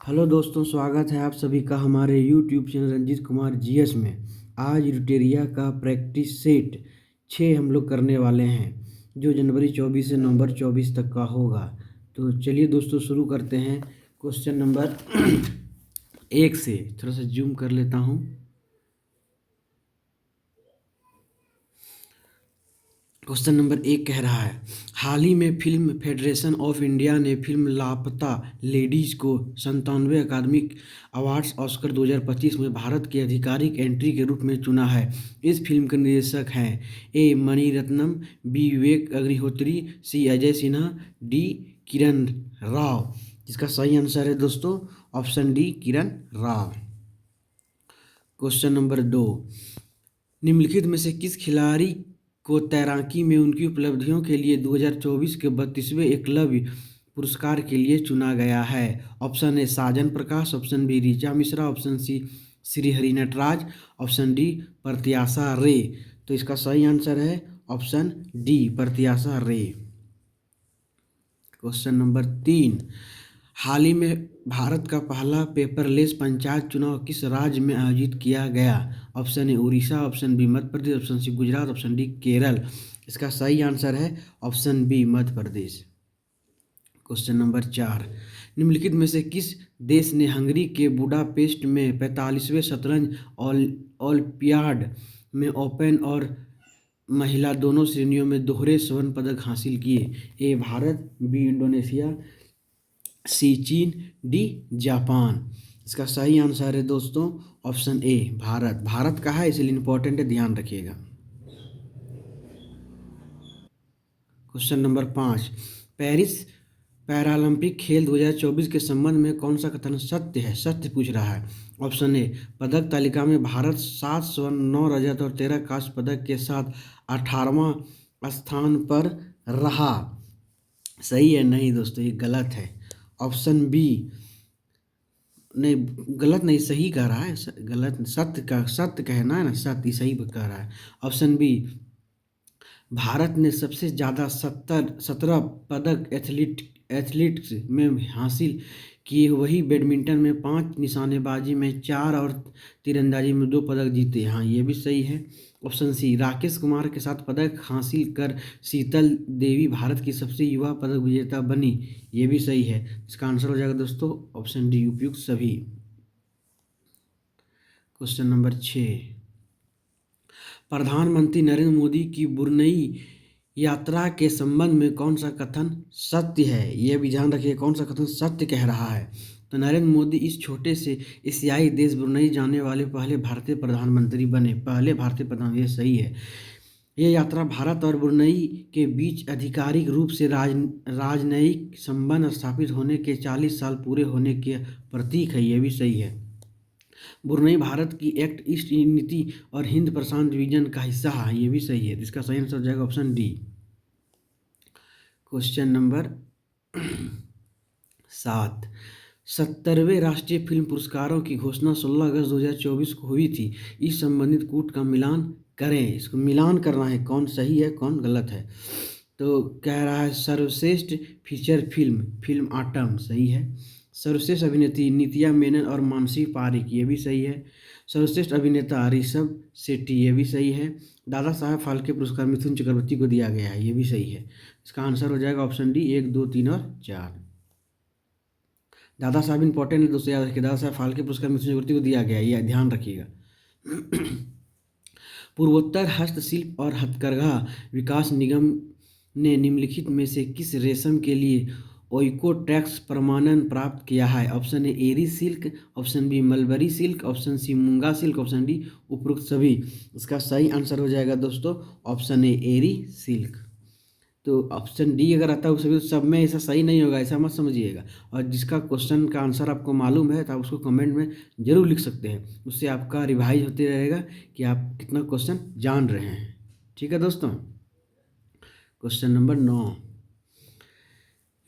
Hello दोस्तों, स्वागत है आप सभी का हमारे YouTube channel Ranjeet Kumar GS में। आज यूटेरिया का प्रैक्टिस सेट 6 हम लोग करने वाले हैं, जो जनवरी 24 से नवंबर 24 तक का होगा। तो चलिए दोस्तों, शुरू करते हैं। क्वेश्चन नंबर 1 से थोड़ा सा जूम कर लेता हूँ। क्वेश्चन नंबर 1 कह रहा है, हाल ही में फिल्म फेडरेशन ऑफ इंडिया ने फिल्म लापता लेडीज को 97वें अकादमिक अवार्ड्स ऑस्कर 2025 में भारत की आधिकारिक एंट्री के रूप में चुना है। इस फिल्म के निर्देशक हैं ए मणिरत्नम, बी विवेक अग्निहोत्री, सी अजय सिन्हा, डी किरण राव। इसका सही आंसर है दोस्तों option D Kiran Rao. Question number 2, निम्नलिखित में से किस खिलाड़ी को तैराकी में उनकी उपलब्धियों के लिए 2024 के 32वें एकलव्य पुरस्कार के लिए चुना गया है? Option A Sajan Prakash, option B Richa Mishra, option C Shrihari Nataraj, option D Pratyasha Ray. तो इसका सही आंसर है ऑप्शन डी प्रत्याशा रे। क्वेश्चन नंबर 3, हाल ही में भारत का पहला पेपरलेस पंचायत चुनाव किस राज्य में आयोजित किया गया? Option A Orissa, option B Madhya Pradesh, option C Gujarat, option D Kerala. इसका सही आंसर है option B Madhya Pradesh. Question number 4, निम्नलिखित में से किस देश ने हंगरी के बुडापेस्ट में 45वें शतरंज ओलंपियाड में ओपन और महिला दोनों श्रेणियों में दोहरे स्वर्ण पदक हासिल किए? ए भारत, बी इंडोनेशिया, सी चीन, डी जापान। इसका सही आंसर है दोस्तों ऑप्शन ए भारत। भारत का है इसलिए इंपॉर्टेंट है, ध्यान रखिएगा। क्वेश्चन नंबर 5, पेरिस पैरालंपिक खेल 2024 के संबंध में कौन सा कथन सत्य है? सत्य पूछ रहा है। ऑप्शन ए, पदक तालिका में भारत 7 स्वर्ण, 9 रजत और 13 कांस्य पदक के साथ 18वां स्थान पर रहा। सही है? नहीं दोस्तों, ये गलत है। ऑप्शन बी, नहीं गलत नहीं, सही कह रहा है। गलत, सत्य कहना है ना, सत्य सही कह रहा है। ऑप्शन बी, भारत ने सबसे ज़्यादा 17 पदक एथलीट्स में हासिल किए, वही बैडमिंटन में 5, निशानेबाजी में 4 और तीरंदाजी में 2 पदक जीते। हाँ, ये भी सही है। ऑप्शन सी, राकेश कुमार के साथ पदक हासिल कर शीतल देवी भारत की सबसे युवा पदक विजेता बनी। ये भी सही है। इसका आंसर हो जाएगा दोस्तों ऑप्शन डी उपयुक्त सभी। क्वेश्चन नंबर 6, प्रधानमंत्री नरेंद्र मोदी की ब्रुनई यात्रा के संबंध में कौन सा कथन सत्य है? यह भी ध्यान रखिए, कौन सा कथन सत्य कह रहा है। तो नरेंद्र मोदी इस छोटे से एशियाई देश ब्रुनई जाने वाले पहले भारतीय प्रधानमंत्री बने। पहले भारतीय प्रधान, ये सही है। यह यात्रा भारत और ब्रुनई के बीच आधिकारिक रूप से राजनयिक संबंध स्थापित होने के 40 साल पूरे होने के प्रतीक है। यह भी सही है। ब्रुनई भारत की एक्ट ईस्ट नीति और हिंद प्रशांत रीजन का हिस्सा है। ये भी सही है। इसका सही आंसर हो जाएगा ऑप्शन डी। क्वेश्चन नंबर 7, 70वें राष्ट्रीय फिल्म पुरस्कारों की घोषणा 16 अगस्त 2024 को हुई थी। इस संबंधित कूट का मिलान करें। इसको मिलान करना है, कौन सही है कौन गलत है। तो कह रहा है सर्वश्रेष्ठ फीचर फिल्म आटम, सही है। सर्वश्रेष्ठ अभिनेत्री नित्या मेनन और मानसी पारिक, ये भी सही है। सर्वश्रेष्ठ अभिनेता ऋषभ शेट्टी, ये भी सही है। दादा साहब फाल्के पुरस्कार मिथुन चक्रवर्ती को दिया गया है, ये भी सही है। इसका आंसर हो जाएगा ऑप्शन डी 1, 2, 3 और 4। दादा साहब इंपॉर्टेंट है दोस्तों, याद रखिए। दादा साहब फाल्के पुरस्कार मिथुन चक्रवर्ती को दिया गया है, ये ध्यान रखिएगा। पूर्वोत्तर हस्तशिल्प और हथकरघा विकास निगम ने निम्नलिखित में से किस रेशम के लिए ओइकोटैक्स प्रमाणन प्राप्त किया है? Option A Eri silk, option B mulberry silk, option C Muga silk, option D उपरोक्त सभी। इसका सही आंसर हो जाएगा दोस्तों ऑप्शन ए एरी सिल्क। तो ऑप्शन डी अगर आता है सभी सब में, ऐसा सही नहीं होगा, ऐसा मत समझिएगा। और जिसका क्वेश्चन का आंसर आपको मालूम है तो आप उसको कमेंट में जरूर लिख सकते हैं। उससे आपका रिवाइज होते रहेगा कि आप कितना क्वेश्चन जान रहे हैं। ठीक है दोस्तों। क्वेश्चन नंबर 9,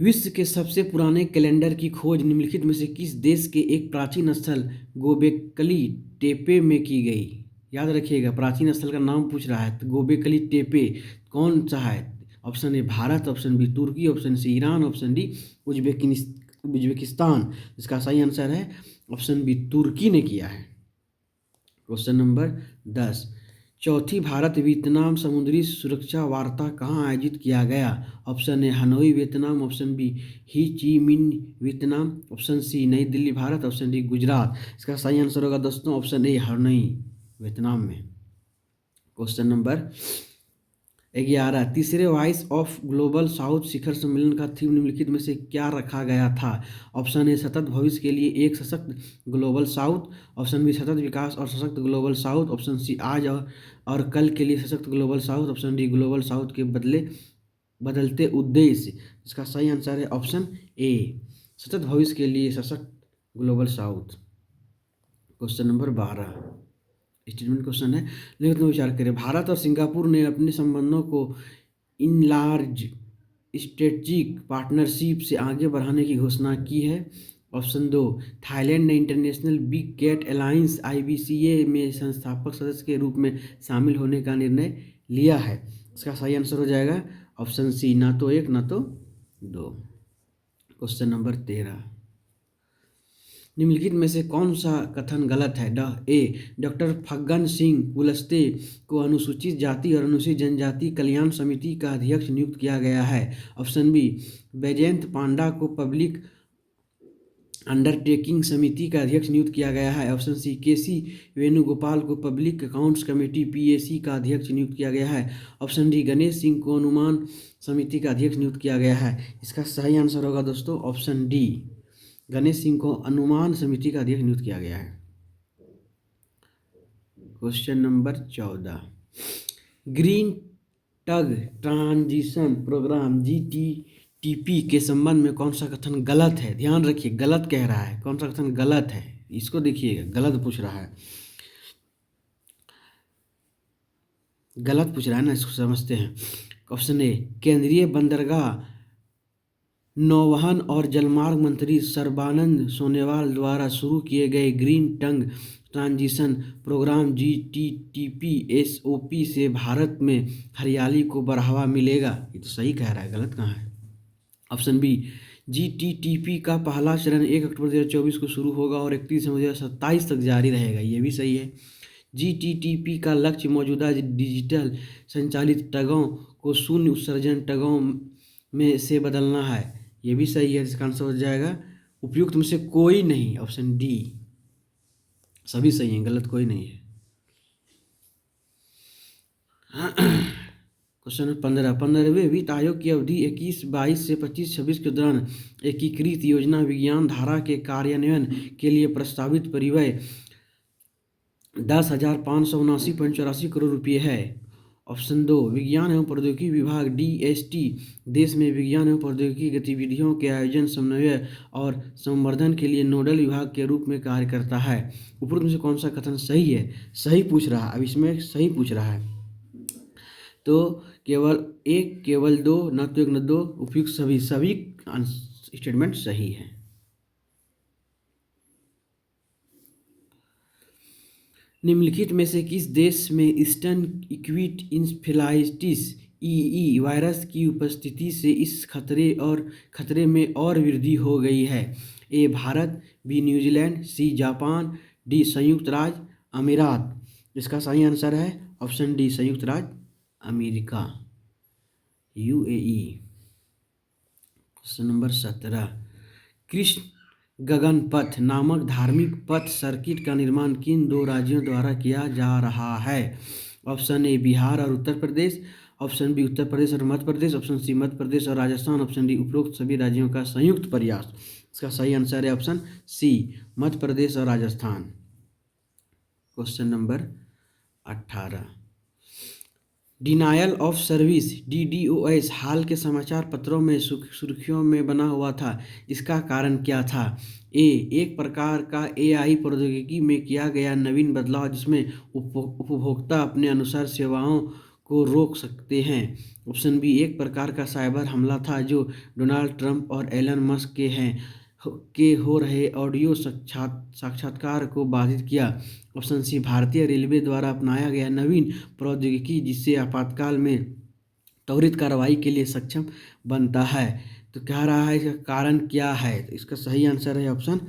विश्व के सबसे पुराने कैलेंडर की खोज निम्नलिखित में से किस देश के एक प्राचीन स्थल गोबेकली टेपे में की गई? याद रखिएगा, प्राचीन स्थल का नाम पूछ रहा है। तो गोबेकली टेपे कौन सा है? Option A Bharat, option B तुर्की, option C Iran, option D Uzbekistan. इसका सही आंसर है ऑप्शन बी, तुर्की ने किया है। क्वेश्चन नंबर 10, चौथी भारत वियतनाम समुद्री सुरक्षा वार्ता कहाँ आयोजित किया गया? Option A Hanoi Vietnam, option B Ho Chi Minh Vietnam, option C New Delhi Bharat, option D Gujarat. इसका सही आंसर होगा दोस्तों ऑप्शन ए हनोई वियतनाम में। क्वेश्चन नंबर 11, तीसरे वॉइस ऑफ ग्लोबल साउथ शिखर सम्मेलन का थीम निम्नलिखित में से क्या रखा गया था? ऑप्शन ए सतत भविष्य के लिए एक सशक्त ग्लोबल साउथ, ऑप्शन बी सतत विकास और सशक्त ग्लोबल साउथ, ऑप्शन सी आज और कल के लिए सशक्त global south, option D global south के बदलते उद्देश्य। इसका सही आंसर है ऑप्शन ए, सतत भविष्य के लिए सशक्त global south. Question number 12, statement question है, निम्नलिखित में विचार करें। भारत और सिंगापुर ने अपने संबंधों को इनलार्ज स्ट्रेटेजिक पार्टनरशिप से आगे बढ़ाने की घोषणा की है। ऑप्शन 2, थाईलैंड ने International Big Cat Alliance IBCA में संस्थापक सदस्य के रूप में शामिल होने का निर्णय लिया है। इसका सही आंसर हो जाएगा ऑप्शन सी, ना तो 1 ना तो 2। क्वेश्चन नंबर 13, निम्नलिखित में से कौन सा कथन गलत है? डॉक्टर फग्गन सिंह कुलस्ते को अनुसूचित जाति और अनुसूचित जनजाति कल्याण समिति का अध्यक्ष नियुक्त किया गया है। ऑप्शन बी, बैजयंत पांडा को पब्लिक अंडरटेकिंग समिति का अध्यक्ष नियुक्त किया गया है। ऑप्शन सी, KC वेणुगोपाल को पब्लिक अकाउंट्स कमेटी PAC का अध्यक्ष नियुक्त किया गया है। ऑप्शन डी, गणेश सिंह को अनुमान समिति का अध्यक्ष नियुक्त किया गया है। इसका सही आंसर होगा दोस्तों ऑप्शन डी, गणेश सिंह को अनुमान समिति का अध्यक्ष नियुक्त किया गया है। Question number 14, green tug transition programme GTTP के संबंध में कौन सा कथन गलत है? ध्यान रखिए, गलत कह रहा है, कौन सा कथन गलत है इसको देखिएगा, गलत पूछ रहा है, गलत पूछ रहा है ना, इसको समझते हैं। ऑप्शन ए, केंद्रीय बंदरगाह नौवहन और जलमार्ग मंत्री सर्बानंद सोनोवाल द्वारा शुरू किए गए ग्रीन टंग ट्रांजिशन प्रोग्राम GTTP SOP से भारत में हरियाली को बढ़ावा मिलेगा। ये तो सही कह रहा है, गलत कहाँ है? ऑप्शन बी, GTTP का पहला चरण 1 अक्टूबर 2024 को शुरू होगा और 31 दिसंबर 2027 तक जारी रहेगा। ये भी सही है। GTTP का लक्ष्य मौजूदा डिजिटल संचालित टगों को शून्य उत्सर्जन टगों में से बदलना है। ये भी सही है। इसका आंसर हो जाएगा उपयुक्त में से कोई नहीं, ऑप्शन डी। सभी सही हैं, गलत कोई नहीं है। क्वेश्चन 15वें वित्त आयोग की अवधि 21-22 से 25-26 के दौरान एकीकृत योजना विज्ञान धारा के कार्यान्वयन के लिए प्रस्तावित परिव्यय 10,579.84 करोड़ रुपये है। ऑप्शन 2, विज्ञान एवं प्रौद्योगिकी विभाग DST देश में विज्ञान एवं प्रौद्योगिकी गतिविधियों के आयोजन, समन्वय और संवर्धन के लिए नोडल विभाग के रूप में कार्य करता है। उपरोक्त में से कौन सा कथन सही है? सही पूछ रहा है, अब इसमें सही पूछ रहा है, तो केवल 1, केवल 2, न तो 1 न 2, उपयुक्त सभी स्टेटमेंट सही है। निम्नलिखित में से किस देश में ईस्टर्न इक्विट इंसेफेलाइटिस EE वायरस की उपस्थिति से इस खतरे में और वृद्धि हो गई है? A Bharat, B New Zealand, C Japan, D संयुक्त राज्य अमीरात। इसका सही आंसर है ऑप्शन डी, संयुक्त राज्य अमेरिका, UAE। Question number 17, Krishna Gagan Path नामक धार्मिक पथ सर्किट का निर्माण किन 2 राज्यों द्वारा किया जा रहा है? ऑप्शन ए, बिहार और उत्तर प्रदेश, ऑप्शन बी, उत्तर प्रदेश और मध्य प्रदेश, ऑप्शन सी, मध्य प्रदेश और राजस्थान, ऑप्शन डी, उपरोक्त सभी राज्यों का संयुक्त प्रयास। इसका सही आंसर है ऑप्शन सी, मध्य प्रदेश और Rajasthan. Question number 18, denial of service DDoS हाल के समाचार पत्रों में सुर्खियों में बना हुआ था। इसका कारण क्या था? ए, एक प्रकार का AI प्रौद्योगिकी में किया गया नवीन बदलाव जिसमें उपभोक्ता अपने अनुसार सेवाओं को रोक सकते हैं। ऑप्शन बी, एक प्रकार का साइबर हमला था जो डोनाल्ड ट्रंप और एलन मस्क के हो रहे ऑडियो साक्षात्कार को बाधित किया। ऑप्शन सी, भारतीय रेलवे द्वारा अपनाया गया नवीन प्रौद्योगिकी जिससे आपातकाल में त्वरित कार्रवाई के लिए सक्षम बनता है। तो कह रहा है इसका कारण क्या है, तो इसका सही आंसर है ऑप्शन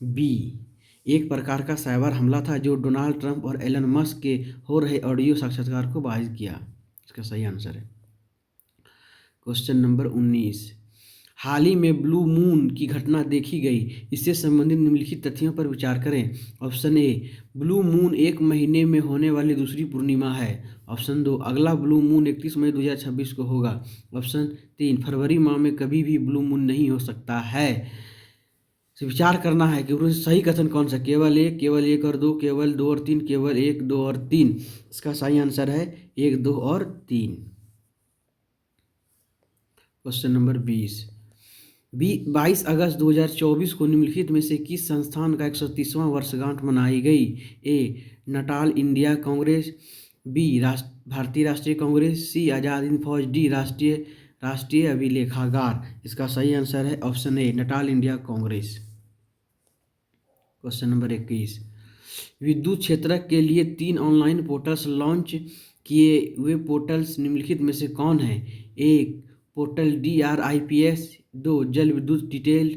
बी। एक प्रकार का साइबर हमला था जो डोनाल्ड ट्रंप और एलन मस्क के हो रहे ऑडियो साक्षात्कार को बाधित किया। इसका सही आंसर है। क्वेश्चन नंबर 19, हाल ही में ब्लू मून की घटना देखी गई, इससे संबंधित निम्नलिखित तथ्यों पर विचार करें। ऑप्शन ए, ब्लू मून एक महीने में होने वाली दूसरी पूर्णिमा है। ऑप्शन 2, अगला ब्लू मून 31 मई 2026 को होगा। ऑप्शन 3, फरवरी माह में कभी भी ब्लू मून नहीं हो सकता है। तो विचार करना है कि उसमें सही कथन कौन सा, केवल एक और दो, केवल दो और तीन, केवल एक, दो और तीन। इसका सही आंसर है 1, 2 और 3। क्वेश्चन नंबर 20, 22 अगस्त 2024 को निम्नलिखित में से किस संस्थान का 130वां वर्षगांठ मनाई गई। ए, नटाल इंडिया कांग्रेस, बी, भारतीय राष्ट्रीय कांग्रेस, सी, आज़ाद हिंद फौज, डी, राष्ट्रीय अभिलेखागार। इसका सही आंसर है ऑप्शन ए, Natal India Congress. Question number 21, विद्युत क्षेत्र के लिए 3 ऑनलाइन पोर्टल्स लॉन्च किए हुए पोर्टल्स निम्नलिखित में से कौन है। एक, पोर्टल DRIPS, 2, जल विद्युत detail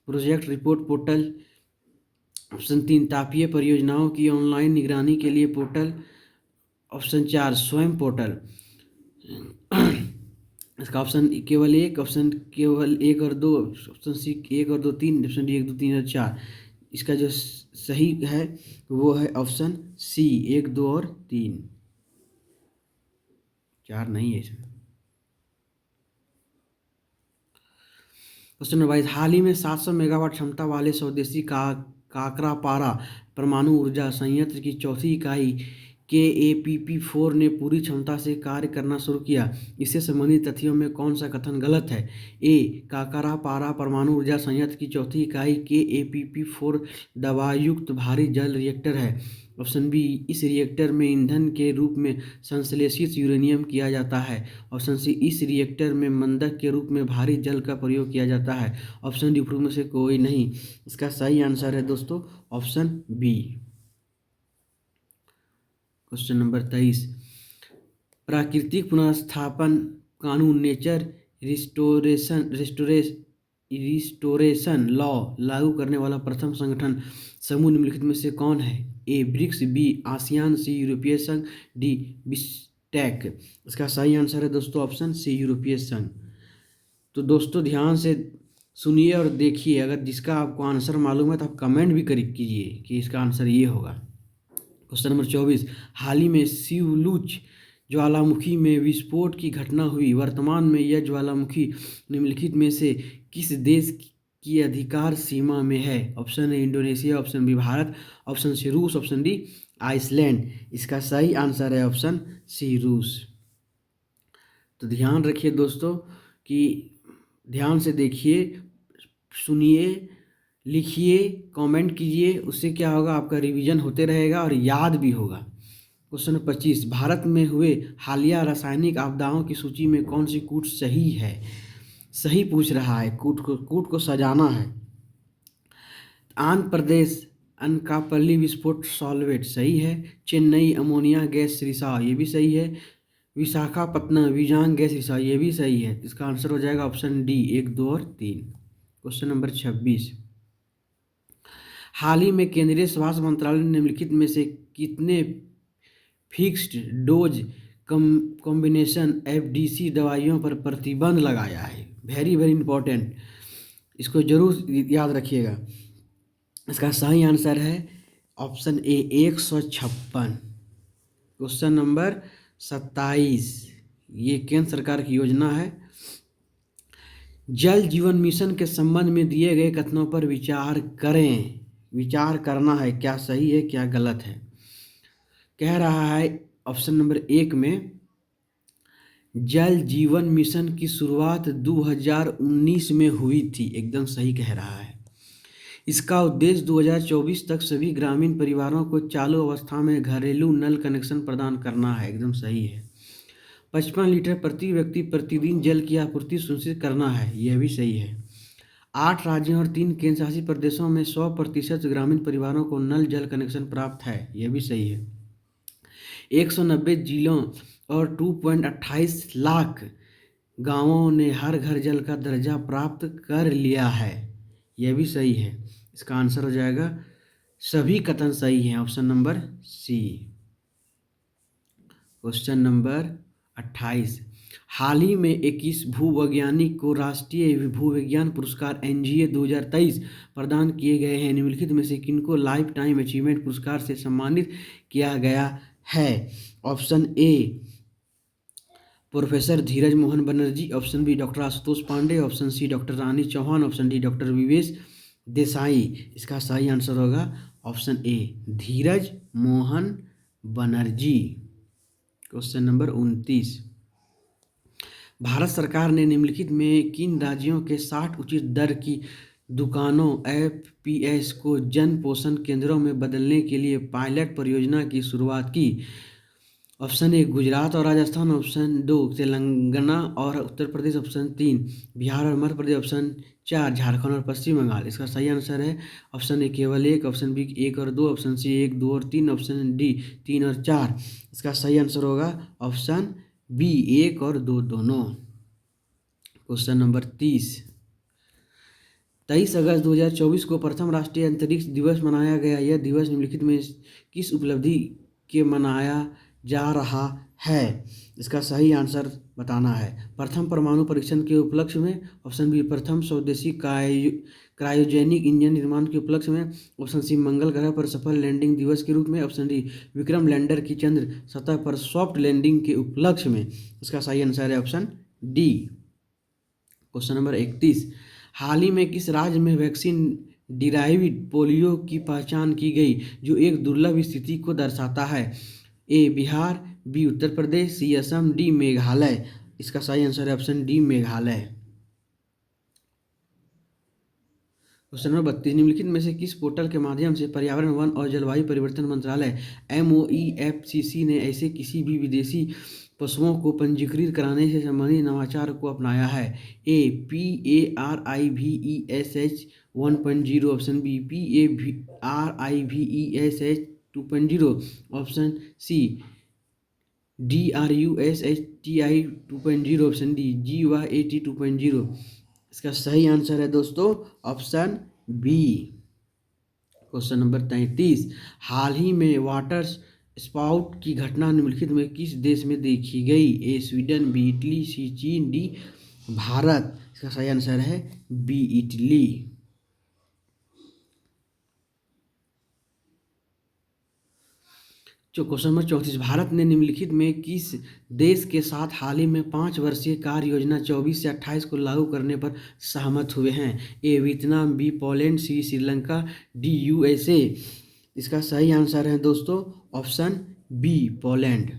project report portal. Option 3, तापीय परियोजनाओं की ऑनलाइन निगरानी के लिए पोर्टल। ऑप्शन 4, स्वयं पोर्टल। इसका ऑप्शन केवल एक, ऑप्शन केवल 1 और 2, ऑप्शन सी 1 और 2, 3, ऑप्शन डी 1, 2, 3 और 4। इसका जो सही है वो है ऑप्शन सी, 1, 2 और 3, 4 नहीं है इसमें। क्वेश्चन नंबर 22, हाल ही में 700 मेगावाट क्षमता वाले स्वदेशी काकरापारा परमाणु ऊर्जा संयंत्र की चौथी इकाई KAPP4 ने पूरी क्षमता से कार्य करना शुरू किया। इससे संबंधित तथ्यों में कौन सा कथन गलत है। ए, काकरापारा परमाणु ऊर्जा संयंत्र की चौथी इकाई KAPP4 दबायुक्त भारी जल रिएक्टर है। ऑप्शन बी, इस रिएक्टर में ईंधन के रूप में संश्लेषित यूरेनियम किया जाता है। ऑप्शन सी, इस रिएक्टर में मंदक के रूप में भारी जल का प्रयोग किया जाता है। ऑप्शन डी, में से कोई नहीं। इसका सही आंसर है दोस्तों ऑप्शन बी। क्वेश्चन नंबर 23, प्राकृतिक पुनर्स्थापन कानून नेचर रिस्टोरेशन लॉ लागू करने वाला प्रथम संगठन समूह निम्नलिखित में से कौन है। ए, ब्रिक्स, बी, आसियान, सी, यूरोपीय संघ, डी, बिस्टेक। इसका सही आंसर है दोस्तों ऑप्शन सी, यूरोपीय संघ। तो दोस्तों ध्यान से सुनिए और देखिए, अगर जिसका आपको आंसर मालूम है तो आप कमेंट भी कीजिए कि इसका आंसर ये होगा। क्वेश्चन नंबर 24, हाल ही में शिवलुच ज्वालामुखी में विस्फोट की घटना हुई। वर्तमान में यह ज्वालामुखी निम्नलिखित में से किस देश की अधिकार सीमा में है। Option A, Indonesia, option B, Bharat, option C, रूस, ऑप्शन डी, आइसलैंड। इसका सही आंसर है ऑप्शन सी, रूस। तो ध्यान रखिए दोस्तों कि ध्यान से देखिए, सुनिए, लिखिए, कमेंट कीजिए, उससे क्या होगा, आपका रिवीजन होते रहेगा और याद भी होगा। क्वेश्चन 25, भारत में हुए हालिया रासायनिक आपदाओं की सूची में कौन सी कूट सही है। सही पूछ रहा है, कूट को सजाना है। आंध्र प्रदेश अनकापल्ली विस्फोट सॉल्वेट सही है। चेन्नई अमोनिया गैस रिसाव ये भी सही है। विशाखापट्टनम विजांग गैस रिसाव ये भी सही है। इसका आंसर हो जाएगा ऑप्शन डी, 1, 2 और 3। क्वेश्चन नंबर 26, हाल ही में केंद्रीय स्वास्थ्य मंत्रालय ने निम्नलिखित में से कितने फिक्स्ड डोज कॉम्बिनेशन FDC दवाइयों पर प्रतिबंध लगाया है। वेरी वेरी इंपॉर्टेंट, इसको जरूर याद रखिएगा। इसका सही आंसर है ऑप्शन ए, 156। क्वेश्चन नंबर 27, ये केंद्र सरकार की योजना है। जल जीवन मिशन के संबंध में दिए गए कथनों पर विचार करें। विचार करना है, क्या सही है क्या गलत है। कह रहा है ऑप्शन नंबर 1 में जल जीवन मिशन की शुरुआत 2019 में हुई थी, एकदम सही कह रहा है। इसका उद्देश्य 2024 तक सभी ग्रामीण परिवारों को चालू अवस्था में घरेलू नल कनेक्शन प्रदान करना है, एकदम सही है। 55 लीटर प्रति व्यक्ति प्रतिदिन जल की आपूर्ति सुनिश्चित करना है, यह भी सही है। 8 राज्यों और 3 केंद्रशासित प्रदेशों में 100% ग्रामीण परिवारों को नल जल कनेक्शन प्राप्त है, यह भी सही है। 190 जिलों और 2.28 लाख गांवों ने हर घर जल का दर्जा प्राप्त कर लिया है। यह भी सही है। इसका आंसर हो जाएगा, सभी कथन सही हैं, option number C. Question number 28, हाल ही में 21 भूवैज्ञानिक को राष्ट्रीय भूविज्ञान पुरस्कार एनजीए 2023 प्रदान किए गए हैं। निम्नलिखित में से किनको लाइफ टाइम अचीवमेंट पुरस्कार से सम्मानित किया गया है? Option A professor Dheeraj Mohan Banerjee, option B doctor Ashutosh Pandey, option C doctor Rani Chauhan, option D doctor Vivesh Desai. इसका सही आंसर होगा option A Dheeraj Mohan Banerjee. Question number 29, Bharat सरकार ने निम्नलिखित में किन राज्यों के 60 उचित दर की दुकानों एफपीएस को जन पोषण केंद्रों में बदलने के लिए पायलट परियोजना की शुरुआत की? ऑप्शन ए गुजरात और राजस्थान, ऑप्शन 2 तेलंगाना और उत्तर प्रदेश, ऑप्शन 3 बिहार और मध्य प्रदेश, ऑप्शन 4 झारखंड और पश्चिम बंगाल। इसका सही आंसर है ऑप्शन ए केवल एक, ऑप्शन बी 1 और 2, ऑप्शन सी 1, 2 और 3, ऑप्शन डी 3 और 4। इसका सही आंसर होगा ऑप्शन बी 1 और 2 दोनों। क्वेश्चन नंबर 30, 23 अगस्त 2024 को प्रथम राष्ट्रीय अंतरिक्ष दिवस मनाया गया। यह दिवस निम्नलिखित में किस उपलब्धि के मनाया जा रहा है? इसका सही आंसर बताना है। प्रथम परमाणु परीक्षण के उपलक्ष्य में, ऑप्शन बी प्रथम स्वदेशी क्रायोजेनिक इंजन निर्माण के उपलक्ष्य में, ऑप्शन सी मंगल ग्रह पर सफल लैंडिंग दिवस के रूप में, ऑप्शन डी विक्रम लैंडर की चंद्र सतह पर सॉफ्ट लैंडिंग के उपलक्ष्य में। इसका सही आंसर है ऑप्शन डी। क्वेश्चन नंबर 31, हाल ही में किस राज्य में वैक्सीन डिराइव्ड पोलियो की पहचान की गई जो एक दुर्लभ स्थिति को दर्शाता है? ए बिहार, बी उत्तर प्रदेश, सी असम, डी मेघालय। इसका सही आंसर है option D Meghalaya. Question number 32, निम्नलिखित में से किस पोर्टल के माध्यम से पर्यावरण, वन और जलवायु परिवर्तन मंत्रालय MOEFCC ने ऐसे किसी भी विदेशी पशुओं को पंजीकृत कराने से संबंधित नवाचार को अपनाया है? A PARIVESH 1.0, option B PARIVESH 2.0, option C DRUSHTI 2.0, option D GYAT 2.0। इसका सही आंसर है दोस्तों ऑप्शन बी। क्वेश्चन नंबर 33, हाल ही में वाटर स्पाउट की घटना निम्नलिखित में किस देश में देखी गई? A Sweden, B Italy, C चीन, डी भारत। इसका सही आंसर है बी इटली। क्वेश्चन नंबर 34, भारत ने निम्नलिखित में किस देश के साथ हाल ही में 5 वर्षीय कार्य योजना 24 से 28 को लागू करने पर सहमत हुए हैं? A Vietnam, B Poland, C Sri Lanka, D USA। इसका सही आंसर है दोस्तों option B Poland.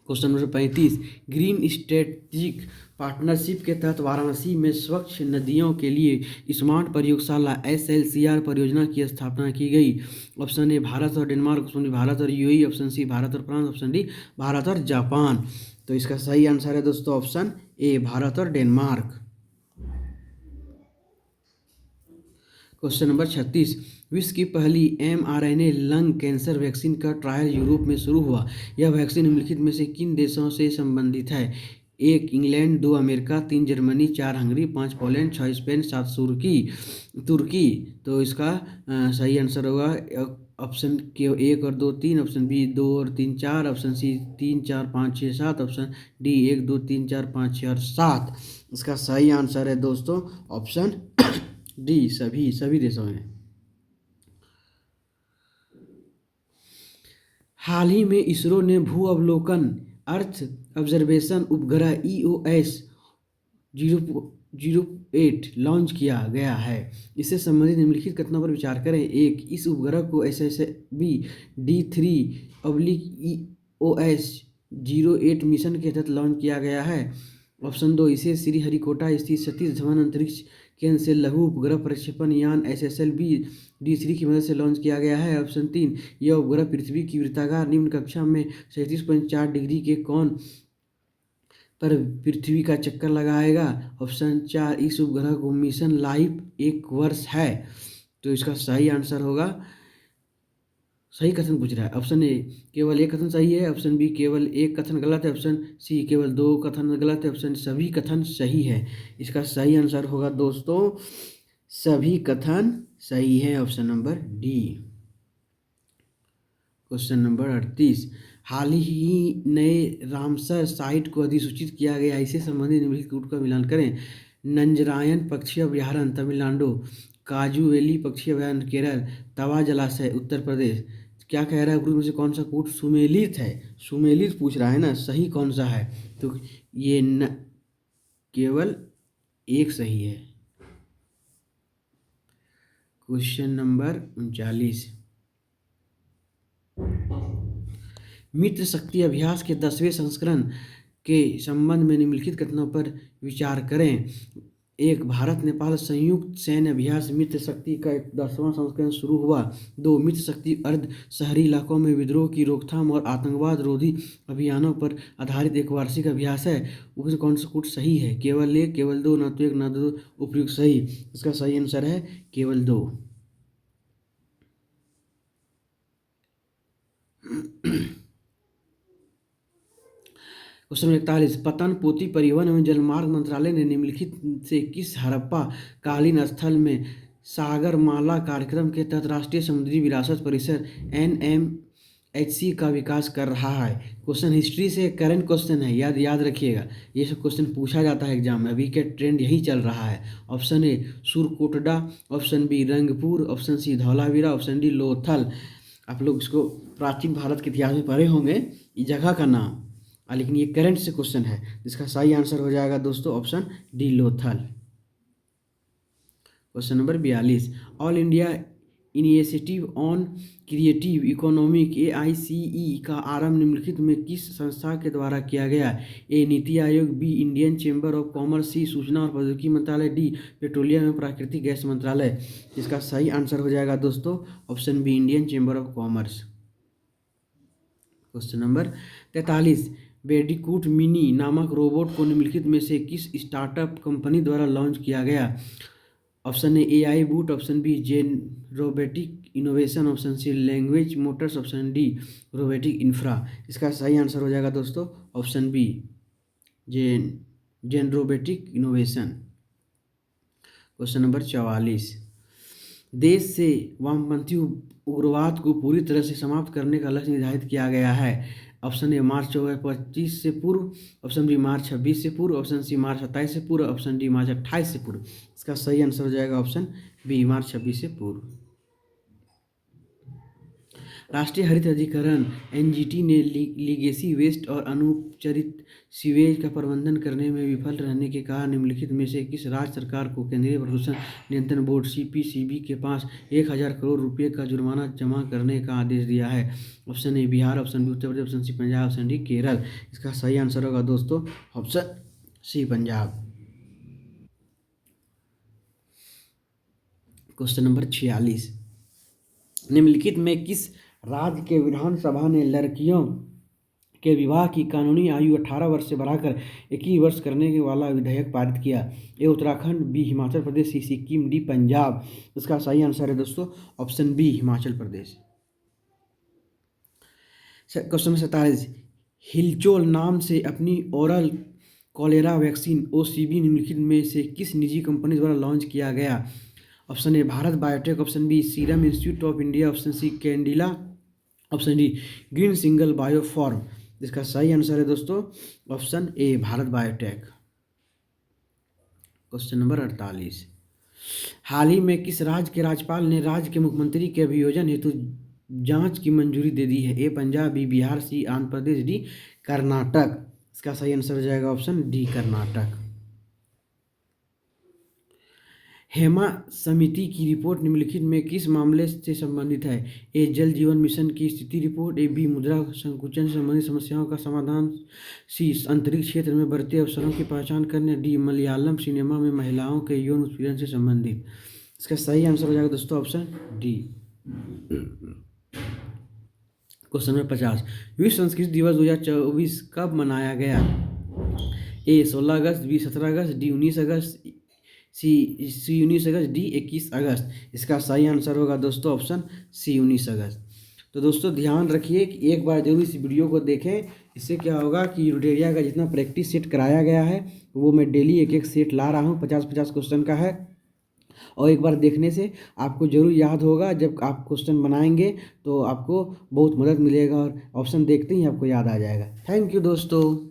Question number 35, green strategic partnership के तहत वाराणसी में स्वच्छ नदियों के लिए स्मार्ट प्रयोगशाला SLCR परियोजना की स्थापना की गई। ऑप्शन ए भारत और डेनमार्क, ऑप्शन बी भारत और UAE, ऑप्शन सी भारत और फ्रांस, ऑप्शन डी भारत और जापान। तो इसका सही आंसर है दोस्तों ऑप्शन ए भारत और डेनमार्क। क्वेश्चन नंबर 36, विश्व की पहली mRNA लंग कैंसर वैक्सीन का ट्रायल यूरोप में शुरू हुआ। यह वैक्सीन निम्नलिखित में से किन देशों से संबंधित है? 1 England, 2 America, 3 Germany, 4 Hungary, 5 Poland, 6 Spain, 7 तुर्की। तो इसका सही आंसर होगा ऑप्शन के 1 और 2 3, ऑप्शन बी 2 और 3 4, ऑप्शन सी 3 4 5 6 7, ऑप्शन डी 1 2 3 4 5 6 और 7। इसका सही आंसर है दोस्तों ऑप्शन डी सभी देशों में। हाल ही में इसरो ने भू अवलोकन अर्थ ऑब्जर्वेशन उपग्रह EOS 008 लॉन्च किया गया है। इससे संबंधित निम्नलिखित कथनों पर विचार करें। 1, इस उपग्रह को SSB D3/EOS 08 मिशन के तहत लॉन्च किया गया है। ऑप्शन 2, इसे श्रीहरिकोटा स्थित सतीश धवन अंतरिक्ष केंद्र से लघु उपग्रह प्रक्षेपण यान SSLV D3 की मदद से लॉन्च किया गया है। ऑप्शन 3, यह उपग्रह पृथ्वी की वृत्ताकार निम्न कक्षा में 37.4 डिग्री के कोण पर पृथ्वी का चक्कर लगाएगा। ऑप्शन 4, इस उपग्रह को मिशन लाइफ 1 वर्ष है। तो इसका सही आंसर होगा सही कथन पूछ रहा है। ऑप्शन ए केवल एक कथन सही है, ऑप्शन बी केवल एक कथन गलत है, ऑप्शन सी केवल दो कथन गलत है, ऑप्शन सभी कथन सही है। इसका सही आंसर होगा दोस्तों सभी कथन सही है, option number D. Question number 38, हाल ही नए रामसर साइट को अधिसूचित किया गया, इससे संबंधित निम्नलिखित रूट का मिलान करें। नंजरायन पक्षी अभयारण्य तमिलनाडु, काजूवेली पक्षी अभयारण्य केरल, तवा जलाशय उत्तर प्रदेश। क्या कह रहा है ग्रुप में से कौन सा कूट सुमेलित है? सुमेलित पूछ रहा है ना, सही कौन सा है? तो ये केवल एक सही है। क्वेश्चन नंबर 39, मित्र शक्ति अभ्यास के 10वें संस्करण के संबंध में निम्नलिखित कथनों पर विचार करें। एक, भारत नेपाल संयुक्त सैन्य अभ्यास मित्र शक्ति का 10वां संस्करण शुरू हुआ। 2, मित्र शक्ति अर्ध शहरी इलाकों में विद्रोह की रोकथाम और आतंकवाद रोधी अभियानों पर आधारित एक वार्षिक अभ्यास है। उसमें कौन सा कूट सही है? केवल एक, केवल दो, न तो एक न दो उपयुक्त सही। इसका सही आंसर है केवल दो। क्वेश्चन 41, पतन पोती परिवहन एवं जलमार्ग मंत्रालय ने निम्नलिखित से किस हड़प्पा कालीन स्थल में सागरमाला कार्यक्रम के तहत राष्ट्रीय समुद्री विरासत परिसर NMHC का विकास कर रहा है? क्वेश्चन हिस्ट्री से करंट क्वेश्चन है, याद रखिएगा, ये सब क्वेश्चन पूछा जाता है एग्जाम में, अभी के ट्रेंड यही चल रहा है। Option A Surkotada, option B Rangpur, option C Dholavira, option D Lothal. आप लोग इसको प्राचीन भारत के इतिहास में पढ़े होंगे ये जगह का नाम, लेकिन ये करंट से क्वेश्चन है, जिसका सही आंसर हो जाएगा दोस्तों option D Lothal. Question number 42, all India initiative on creative economic AICE का आरंभ निम्नलिखित में किस संस्था के द्वारा किया गया? A NITI Aayog, B Indian chamber of commerce, C सूचना और प्रौद्योगिकी मंत्रालय, डी पेट्रोलियम एवं प्राकृतिक गैस मंत्रालय। इसका सही आंसर हो जाएगा दोस्तों option B Indian chamber of commerce. Question number 43, bandicoot mini नामक रोबोट को निम्नलिखित में से किस स्टार्टअप कंपनी द्वारा लॉन्च किया गया? Option A AI Boot, option B Gen Robotic Innovation, option C Language Motors, option D Robotic Infra. इसका सही आंसर हो जाएगा दोस्तों option B Gen Robotic Innovation. Question number 44, देश से वामपंथी उग्रवाद को पूरी तरह से समाप्त करने का लक्ष्य निर्धारित किया गया है। ऑप्शन ए मार्च 2025 से पूर्व, ऑप्शन बी मार्च 26 से पूर्व, ऑप्शन सी मार्च 27 से पूर्व, ऑप्शन डी मार्च 28 से पूर्व। इसका सही आंसर हो जाएगा ऑप्शन बी मार्च 26 से पूर्व। राष्ट्रीय हरित अधिकरण NGT ने लीगेसी वेस्ट और अनुपचारित सीवेज का प्रबंधन करने में विफल रहने के कारण निम्नलिखित में से किस राज्य सरकार को केंद्रीय प्रदूषण नियंत्रण बोर्ड CPCB के पास 1000 करोड़ रुपये का जुर्माना जमा करने का आदेश दिया है? Option A Bihar, option B Uttar Pradesh, option C Punjab, option D Kerala. इसका सही आंसर होगा दोस्तों option C Punjab. Question number 46, निम्नलिखित में किस राज्य के विधानसभा ने लड़कियों के विवाह की कानूनी आयु 18 वर्ष से बढ़ाकर 21 वर्ष करने के वाला विधेयक पारित किया? ए उत्तराखंड, बी हिमाचल प्रदेश, सी सिक्किम, डी पंजाब। इसका सही आंसर है दोस्तों option B Himachal Pradesh. Question 47, हिलचोल नाम से अपनी ओरल कॉलेरा वैक्सीन OCV निम्नलिखित में से किस निजी कंपनी द्वारा लॉन्च किया गया? Option A Bharat Biotech, option B serum institute of India, option C Cadila, option D green single bioform. इसका सही आंसर है दोस्तों ऑप्शन ए भारत बायोटेक। क्वेश्चन नंबर 48, हाल ही में किस राज्य के राज्यपाल ने राज्य के मुख्यमंत्री के अभियोजन हेतु जांच की मंजूरी दे दी है? ए पंजाब, बी बिहार, सी आंध्र प्रदेश, डी कर्नाटक। इसका सही आंसर हो जाएगा ऑप्शन डी कर्नाटक। हेमा समिति की रिपोर्ट निम्नलिखित में किस मामले से संबंधित है? ए जल जीवन मिशन की स्थिति रिपोर्ट, ए बी मुद्रा संकुचन से संबंधित समस्याओं का समाधान, सी अंतरिक्ष क्षेत्र में बढ़ते अवसरों की पहचान करने, डी मलयालम सिनेमा में महिलाओं के यौन उत्पीड़न से संबंधित। इसका सही आंसर हो जाएगा दोस्तों ऑप्शन डी। क्वेश्चन नंबर 50, विश्व संस्कृत दिवस 2024 कब मनाया गया? ए 16 अगस्त, बी 17 अगस्त, डी 19 अगस्त, सी 19 अगस्त, डी 21 अगस्त। इसका सही आंसर होगा दोस्तों ऑप्शन सी 19 अगस्त। तो दोस्तों ध्यान रखिए कि एक बार जरूर इस वीडियो को देखें। इससे क्या होगा कि यूटेरिया का जितना प्रैक्टिस सेट कराया गया है वो मैं डेली एक एक सेट ला रहा हूँ, 50-50 क्वेश्चन का है। और एक बार देखने से आपको ज़रूर याद होगा, जब आप क्वेश्चन बनाएंगे तो आपको बहुत मदद मिलेगा और ऑप्शन देखते ही आपको याद आ जाएगा। थैंक यू दोस्तों।